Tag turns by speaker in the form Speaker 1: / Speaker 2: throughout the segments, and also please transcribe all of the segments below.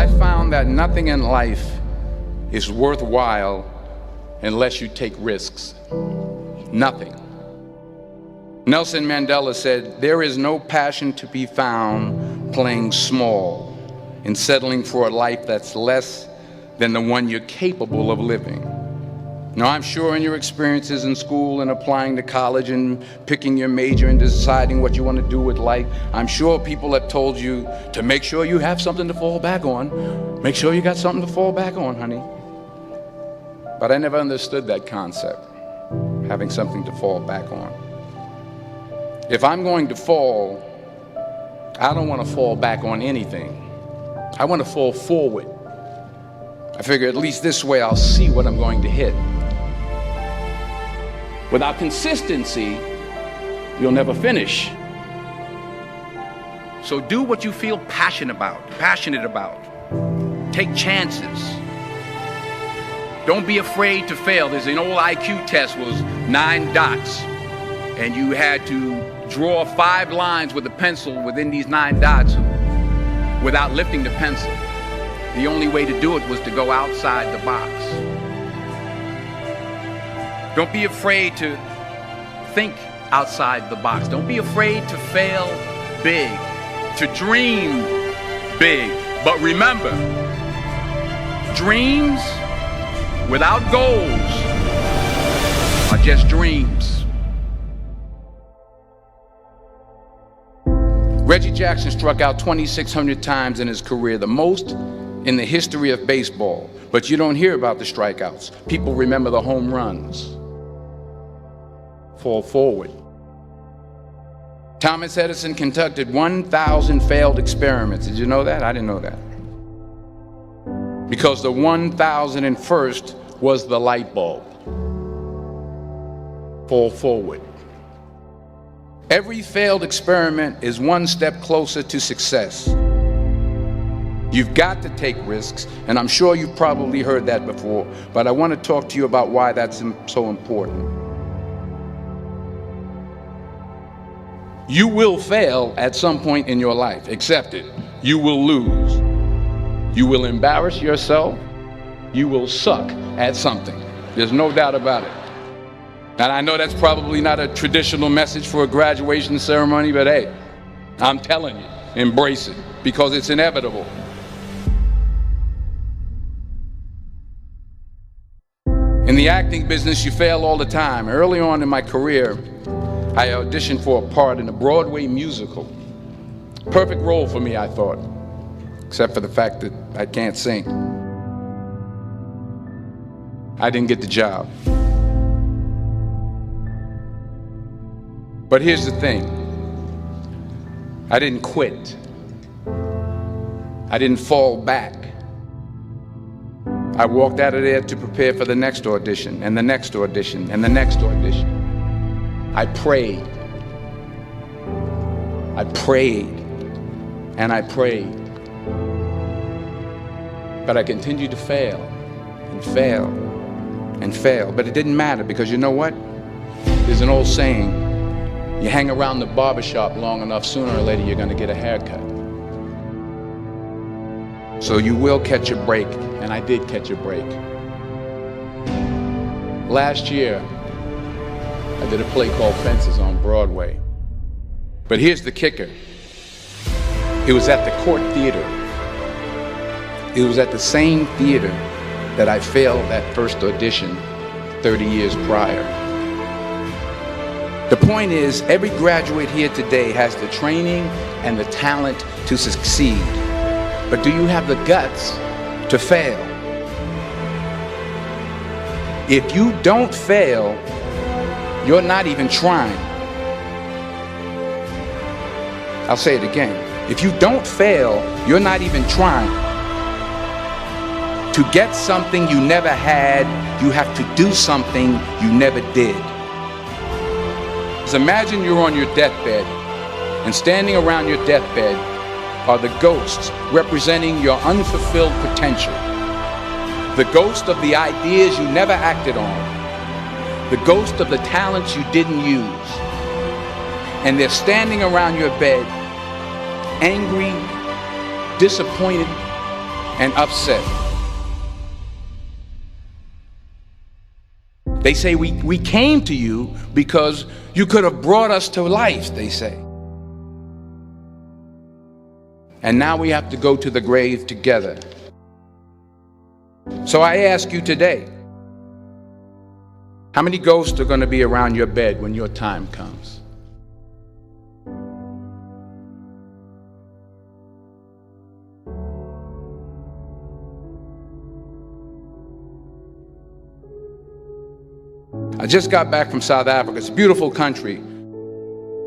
Speaker 1: I found that nothing in life is worthwhile unless you take risks. Nothing. Nelson Mandela said, "There is no passion to be found playing small and settling for a life that's less than the one you're capable of living." Now, I'm sure in your experiences in school and applying to college and picking your major and deciding what you want to do with life, I'm sure people have told you to make sure you have something to fall back on. Make sure you got something to fall back on, honey. But I never understood that concept, having something to fall back on. If I'm going to fall, I don't want to fall back on anything. I want to fall forward. I figure at least this way I'll see what I'm going to hit. Without consistency, you'll never finish. So do what you feel passionate about. Take chances. Don't be afraid to fail. There's an old IQ test, was 9 dots, and you had to draw 5 lines with a pencil within these 9 dots without lifting the pencil. The only way to do it was to go outside the box. Don't be afraid to think outside the box. Don't be afraid to fail big, to dream big. But remember, dreams without goals are just dreams. Reggie Jackson struck out 2,600 times in his career, the most in the history of baseball. But you don't hear about the strikeouts. People remember the home runs. Fall forward. Thomas Edison conducted 1,000 failed experiments. Did you know that? I didn't know that. Because the 1,001st was the light bulb. Fall forward. Every failed experiment is one step closer to success. You've got to take risks, and I'm sure you've probably heard that before, but I want to talk to you about why that's so important. You will fail at some point in your life. Accept it. You will lose. You will embarrass yourself. You will suck at something. There's no doubt about it. And I know that's probably not a traditional message for a graduation ceremony, but hey, I'm telling you, embrace it, because it's inevitable. In the acting business, you fail all the time. Early on in my career, I auditioned for a part in a Broadway musical. Perfect role for me, I thought, except for the fact that I can't sing. I didn't get the job. But here's the thing. I didn't quit. I didn't fall back. I walked out of there to prepare for the next audition, and the next audition, and the next audition. I prayed. I prayed. And I prayed. But I continued to fail and fail and fail. But it didn't matter, because you know what? There's an old saying, you hang around the barbershop long enough, sooner or later you're going to get a haircut. So you will catch a break, and I did catch a break. Last year, I did a play called Fences on Broadway. But here's the kicker. It was at the Court Theater. It was at the same theater that I failed that first audition 30 years prior. The point is, every graduate here today has the training and the talent to succeed. But do you have the guts to fail? If you don't fail, you're not even trying. I'll say it again. If you don't fail, you're not even trying. To get something you never had, you have to do something you never did. Just imagine you're on your deathbed, and standing around your deathbed are the ghosts representing your unfulfilled potential. The ghost of the ideas you never acted on. The ghost of the talents you didn't use. And they're standing around your bed, angry, disappointed, and upset. They say we came to you because you could have brought us to life, they say. And now we have to go to the grave together. So I ask you today, how many ghosts are going to be around your bed when your time comes? I just got back from South Africa. It's a beautiful country,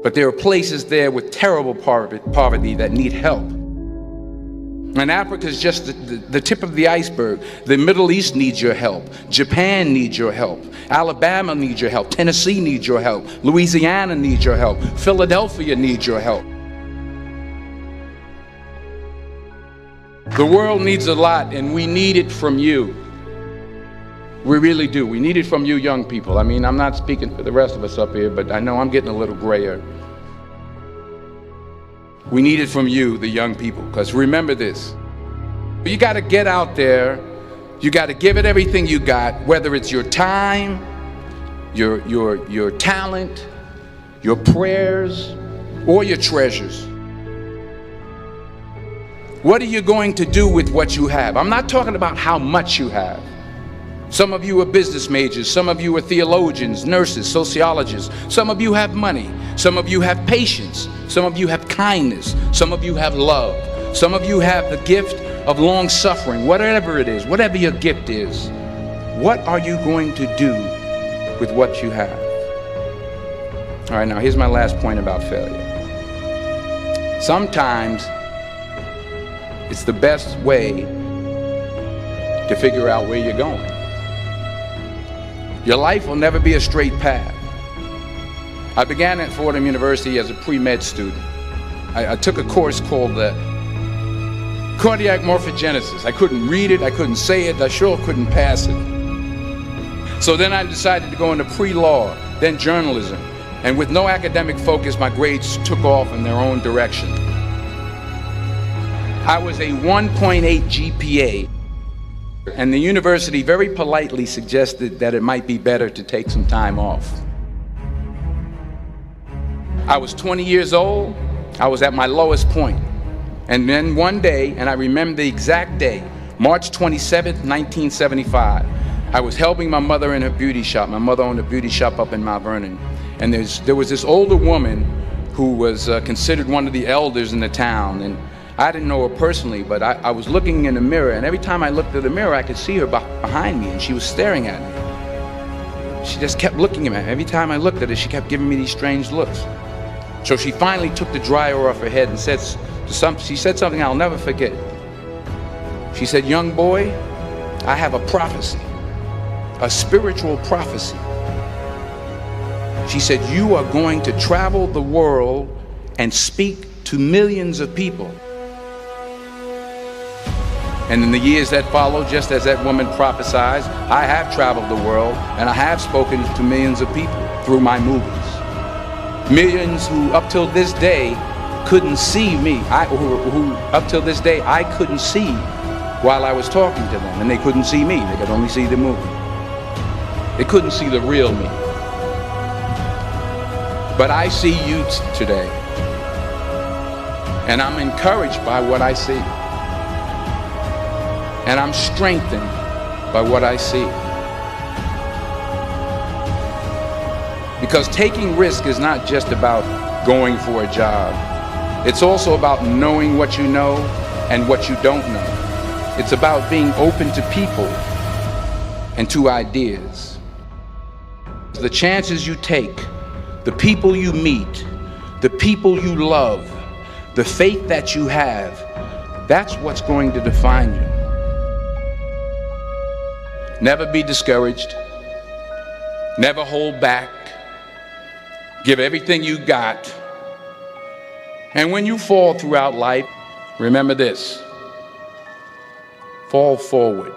Speaker 1: but there are places there with terrible poverty that need help. And Africa is just the tip of the iceberg. The Middle East needs your help. Japan needs your help. Alabama needs your help. Tennessee needs your help. Louisiana needs your help. Philadelphia needs your help. The world needs a lot, and we need it from you. We really do. We need it from you young people. I mean, I'm not speaking for the rest of us up here, but I know I'm getting a little grayer. We need it from you, the young people, because remember this. You got to get out there. You got to give it everything you got, whether it's your time, your talent, your prayers, or your treasures. What are you going to do with what you have? I'm not talking about how much you have. Some of you are business majors, some of you are theologians, nurses, sociologists. Some of you have money, some of you have patience, some of you have kindness, some of you have love, some of you have the gift of long suffering. Whatever it is, whatever your gift is, what are you going to do with what you have? All right, now here's my last point about failure. Sometimes it's the best way to figure out where you're going. Your life will never be a straight path. I began at Fordham University as a pre-med student. I took a course called cardiac morphogenesis. I couldn't read it, I couldn't say it, I sure couldn't pass it. So then I decided to go into pre-law, then journalism. And with no academic focus, my grades took off in their own direction. I was a 1.8 GPA. And the university very politely suggested that it might be better to take some time off. I was 20 years old. I was at my lowest point. And then one day, and I remember the exact day, March 27th, 1975, I was helping my mother in her beauty shop. My mother owned a beauty shop up in Mount Vernon. And there was this older woman who was considered one of the elders in the town. And I didn't know her personally, but I was looking in the mirror, and every time I looked at the mirror, I could see her behind me, and she was staring at me. She just kept looking at me. Every time I looked at her, she kept giving me these strange looks. So she finally took the dryer off her head and she said something I'll never forget. She said, "Young boy, I have a prophecy, a spiritual prophecy." She said, "You are going to travel the world and speak to millions of people." And in the years that followed, just as that woman prophesied, I have traveled the world and I have spoken to millions of people through my movies. Millions who up till this day couldn't see me, who up till this day I couldn't see while I was talking to them, and they couldn't see me, they could only see the movie. They couldn't see the real me. But I see you today, and I'm encouraged by what I see. And I'm strengthened by what I see. Because taking risk is not just about going for a job. It's also about knowing what you know and what you don't know. It's about being open to people and to ideas. The chances you take, the people you meet, the people you love, the faith that you have, that's what's going to define you. Never be discouraged. Never hold back. Give everything you got. And when you fall throughout life, remember this: fall forward.